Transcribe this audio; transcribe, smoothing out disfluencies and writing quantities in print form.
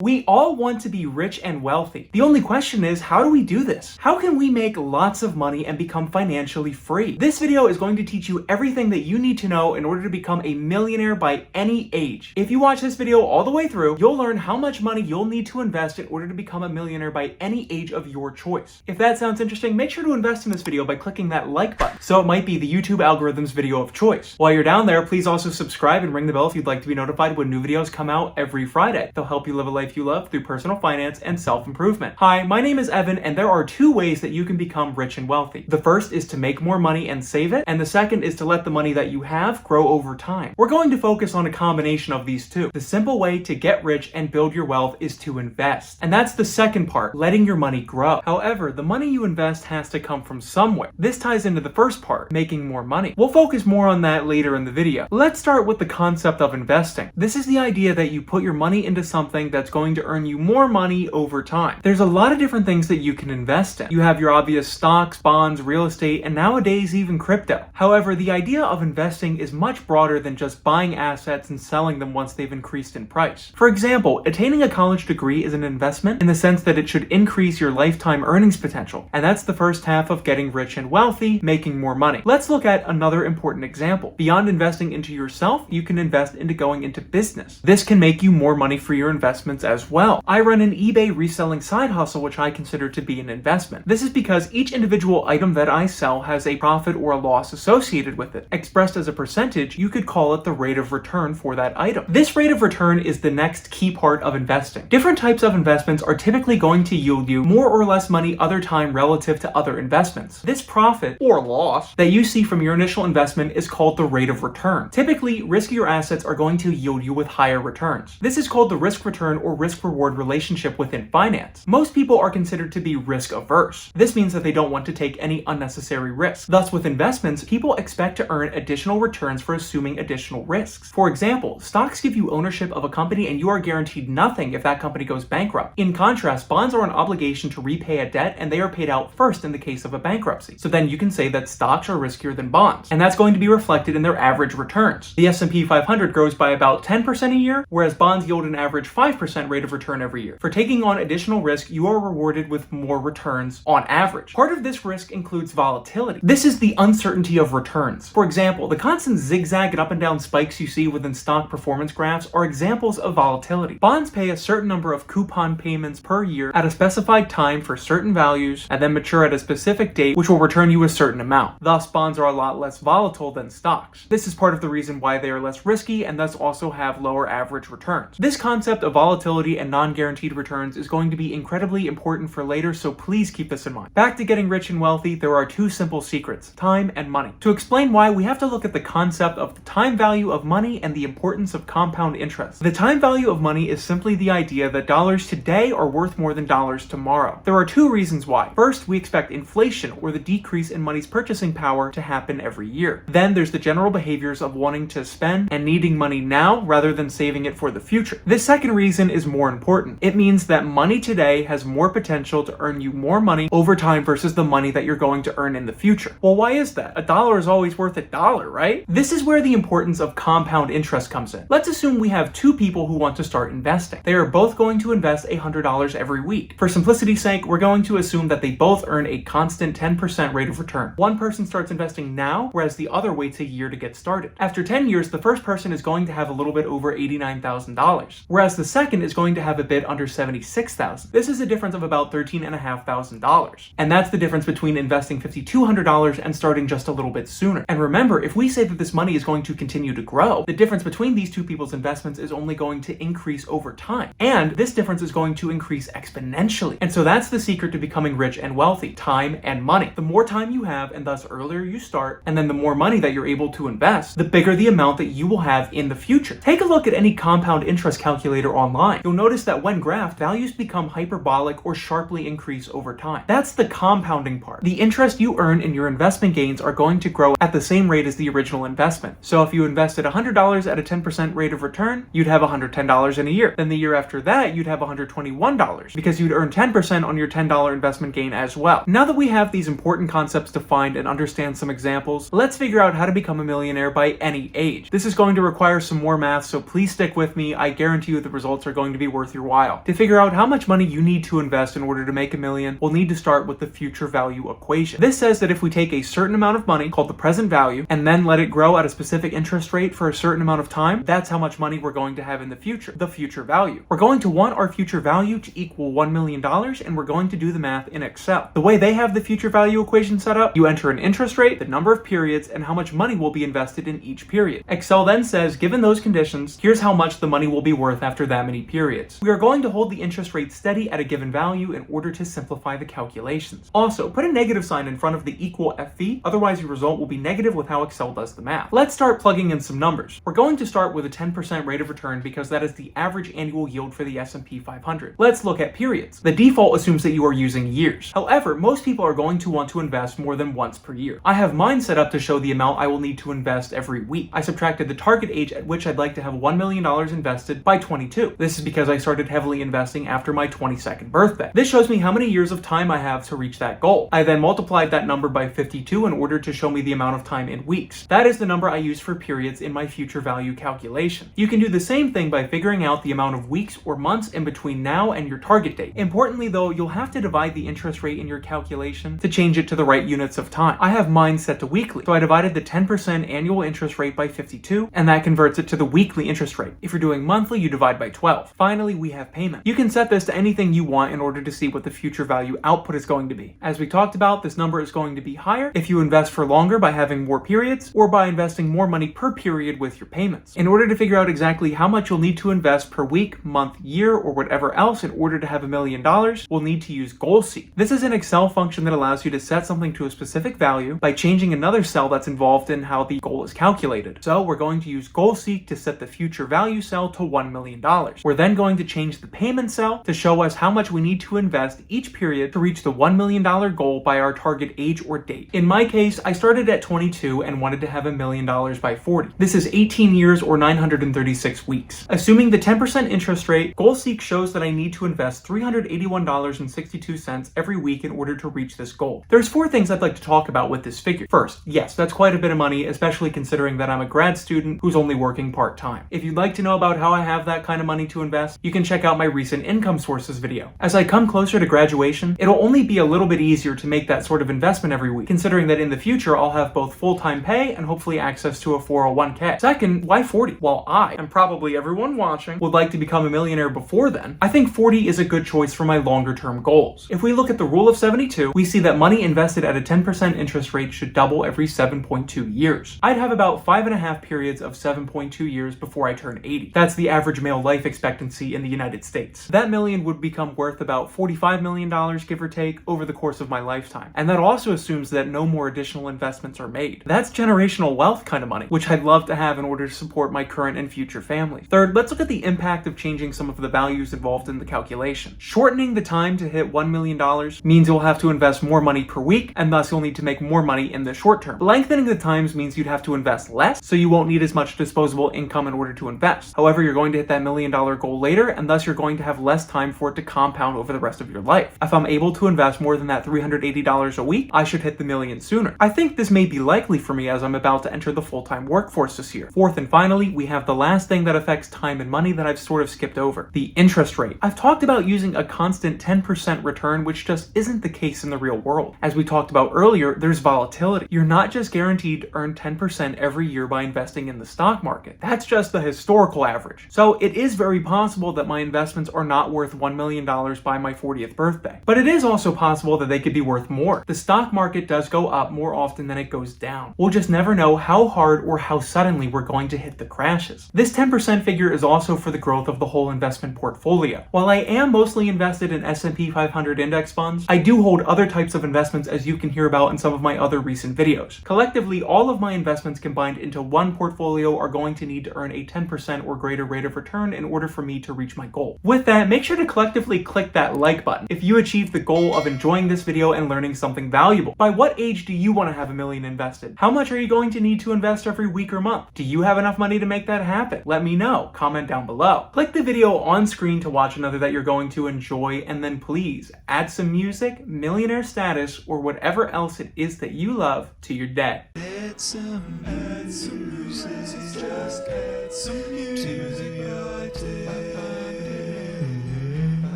We all want to be rich and wealthy. The only question is, how do we do this? How can we make lots of money and become financially free? This video is going to teach you everything that you need to know in order to become a millionaire by any age. If you watch this video all the way through, you'll learn how much money you'll need to invest in order to become a millionaire by any age of your choice. If that sounds interesting, make sure to invest in this video by clicking that like button, so it might be the YouTube algorithm's video of choice. While you're down there, please also subscribe and ring the bell if you'd like to be notified when new videos come out every Friday. They'll help you live a life you love through personal finance and self-improvement. Hi, my name is Evan, and there are two ways that you can become rich and wealthy. The first is to make more money and save it, and the second is to let the money that you have grow over time. We're going to focus on a combination of these two. The simple way to get rich and build your wealth is to invest. And that's the second part, letting your money grow. However, the money you invest has to come from somewhere. This ties into the first part, making more money. We'll focus more on that later in the video. Let's start with the concept of investing. This is the idea that you put your money into something that's going to earn you more money over time. There's a lot of different things that you can invest in. You have your obvious stocks, bonds, real estate, and nowadays even crypto. However, the idea of investing is much broader than just buying assets and selling them once they've increased in price. For example, attaining a college degree is an investment in the sense that it should increase your lifetime earnings potential. And that's the first half of getting rich and wealthy, making more money. Let's look at another important example. Beyond investing into yourself, you can invest into going into business. This can make you more money for your investments as well. I run an eBay reselling side hustle, which I consider to be an investment. This is because each individual item that I sell has a profit or a loss associated with it. Expressed as a percentage, you could call it the rate of return for that item. This rate of return is the next key part of investing. Different types of investments are typically going to yield you more or less money other time relative to other investments. This profit or loss that you see from your initial investment is called the rate of return. Typically, riskier assets are going to yield you with higher returns. This is called the risk return or risk reward relationship within finance. Most people are considered to be risk averse. This means that they don't want to take any unnecessary risk. Thus, with investments, people expect to earn additional returns for assuming additional risks. For example, stocks give you ownership of a company and you are guaranteed nothing if that company goes bankrupt. In contrast, bonds are an obligation to repay a debt and they are paid out first in the case of a bankruptcy. So then you can say that stocks are riskier than bonds, and that's going to be reflected in their average returns. The S&P 500 grows by about 10% a year, whereas bonds yield an average 5% rate of return every year. For taking on additional risk, you are rewarded with more returns on average. Part of this risk includes volatility. This is the uncertainty of returns. For example, the constant zigzag and up and down spikes you see within stock performance graphs are examples of volatility. Bonds pay a certain number of coupon payments per year at a specified time for certain values and then mature at a specific date, which will return you a certain amount. Thus, bonds are a lot less volatile than stocks. This is part of the reason why they are less risky and thus also have lower average returns. This concept of volatility and non-guaranteed returns is going to be incredibly important for later, so please keep this in mind. Back to getting rich and wealthy, there are two simple secrets: time and money. To explain why, we have to look at the concept of the time value of money and the importance of compound interest. The time value of money is simply the idea that dollars today are worth more than dollars tomorrow. There are two reasons why. First, we expect inflation, or the decrease in money's purchasing power, to happen every year. Then there's the general behaviors of wanting to spend and needing money now rather than saving it for the future. This second reason is more important. It means that money today has more potential to earn you more money over time versus the money that you're going to earn in the future. Well, why is that? A dollar is always worth a dollar, right? This is where the importance of compound interest comes in. Let's assume we have two people who want to start investing. They are both going to invest $100 every week. For simplicity's sake, we're going to assume that they both earn a constant 10% rate of return. One person starts investing now, whereas the other waits a year to get started. After 10 years, the first person is going to have a little bit over $89,000, whereas the second is going to have a bit under $76,000. This is a difference of about $13,500. And that's the difference between investing $5,200 and starting just a little bit sooner. And remember, if we say that this money is going to continue to grow, the difference between these two people's investments is only going to increase over time. And this difference is going to increase exponentially. And so that's the secret to becoming rich and wealthy: time and money. The more time you have, and thus earlier you start, and then the more money that you're able to invest, the bigger the amount that you will have in the future. Take a look at any compound interest calculator online. You'll notice that when graphed, values become hyperbolic or sharply increase over time. That's the compounding part. The interest you earn in your investment gains are going to grow at the same rate as the original investment. So if you invested $100 at a 10% rate of return, you'd have $110 in a year. Then the year after that, you'd have $121 because you'd earn 10% on your $10 investment gain as well. Now that we have these important concepts defined and understand some examples, let's figure out how to become a millionaire by any age. This is going to require some more math, so please stick with me. I guarantee you the results are going going to be worth your while. To figure out how much money you need to invest in order to make $1 million, we'll need to start with the future value equation. This says that if we take a certain amount of money, called the present value, and then let it grow at a specific interest rate for a certain amount of time, that's how much money we're going to have in the future value. We're going to want our future value to equal $1 million, and we're going to do the math in Excel. The way they have the future value equation set up, you enter an interest rate, the number of periods, and how much money will be invested in each period. Excel then says, given those conditions, here's how much the money will be worth after that many periods. We are going to hold the interest rate steady at a given value in order to simplify the calculations. Also, put a negative sign in front of the equal FV, otherwise your result will be negative with how Excel does the math. Let's start plugging in some numbers. We're going to start with a 10% rate of return because that is the average annual yield for the S&P 500. Let's look at periods. The default assumes that you are using years. However, most people are going to want to invest more than once per year. I have mine set up to show the amount I will need to invest every week. I subtracted the target age at which I'd like to have $1 million invested by 22. This is because I started heavily investing after my 22nd birthday. This shows me how many years of time I have to reach that goal. I then multiplied that number by 52 in order to show me the amount of time in weeks. That is the number I use for periods in my future value calculation. You can do the same thing by figuring out the amount of weeks or months in between now and your target date. Importantly though, you'll have to divide the interest rate in your calculation to change it to the right units of time. I have mine set to weekly, so I divided the 10% annual interest rate by 52, and that converts it to the weekly interest rate. If you're doing monthly, you divide by 12. Finally, we have payment. You can set this to anything you want in order to see what the future value output is going to be. As we talked about, this number is going to be higher if you invest for longer by having more periods, or by investing more money per period with your payments. In order to figure out exactly how much you'll need to invest per week, month, year, or whatever else in order to have $1 million, we'll need to use Goal Seek. This is an Excel function that allows you to set something to a specific value by changing another cell that's involved in how the goal is calculated. So we're going to use Goal Seek to set the future value cell to $1 million. We're then going to change the payment cell to show us how much we need to invest each period to reach the $1 million goal by our target age or date. In my case, I started at 22 and wanted to have $1 million by 40. This is 18 years or 936 weeks. Assuming the 10% interest rate, Goal Seek shows that I need to invest $381.62 every week in order to reach this goal. There's 4 things I'd like to talk about with this figure. First, yes, that's quite a bit of money, especially considering that I'm a grad student who's only working part-time. If you'd like to know about how I have that kind of money to invest, you can check out my recent income sources video. As I come closer to graduation, it'll only be a little bit easier to make that sort of investment every week, considering that in the future I'll have both full-time pay and hopefully access to a 401k. Second, why 40? While I, and probably everyone watching, would like to become a millionaire before then, I think 40 is a good choice for my longer-term goals. If we look at the rule of 72, we see that money invested at a 10% interest rate should double every 7.2 years. I'd have about 5.5 periods of 7.2 years before I turn 80. That's the average male life expectancy in the United States. That million would become worth about $45 million, give or take, over the course of my lifetime. And that also assumes that no more additional investments are made. That's generational wealth kind of money, which I'd love to have in order to support my current and future family. Third, let's look at the impact of changing some of the values involved in the calculation. Shortening the time to hit $1 million means you'll have to invest more money per week, and thus you'll need to make more money in the short term. Lengthening the times means you'd have to invest less, so you won't need as much disposable income in order to invest. However, you're going to hit that $1 million goal later, and thus you're going to have less time for it to compound over the rest of your life. If I'm able to invest more than that $380 a week, I should hit the million sooner. I think this may be likely for me as I'm about to enter the full-time workforce this year. Fourth and finally, we have the last thing that affects time and money that I've sort of skipped over: the interest rate. I've talked about using a constant 10% return, which just isn't the case in the real world. As we talked about earlier, there's volatility. You're not just guaranteed to earn 10% every year by investing in the stock market. That's just the historical average. So it is very possible that my investments are not worth $1 million by my 40th birthday. But it is also possible that they could be worth more. The stock market does go up more often than it goes down. We'll just never know how hard or how suddenly we're going to hit the crashes. This 10% figure is also for the growth of the whole investment portfolio. While I am mostly invested in S&P 500 index funds, I do hold other types of investments, as you can hear about in some of my other recent videos. Collectively, all of my investments combined into one portfolio are going to need to earn a 10% or greater rate of return in order for me to reach my goal. With that, make sure to collectively click that like button if you achieve the goal of enjoying this video and learning something valuable. By what age do you want to have $1 million invested? How much are you going to need to invest every week or month? Do you have enough money to make that happen? Let me know. Comment down below. Click the video on screen to watch another that you're going to enjoy, and then please add some music, millionaire status, or whatever else it is that you love to your day. Add some music, just add some music to your day.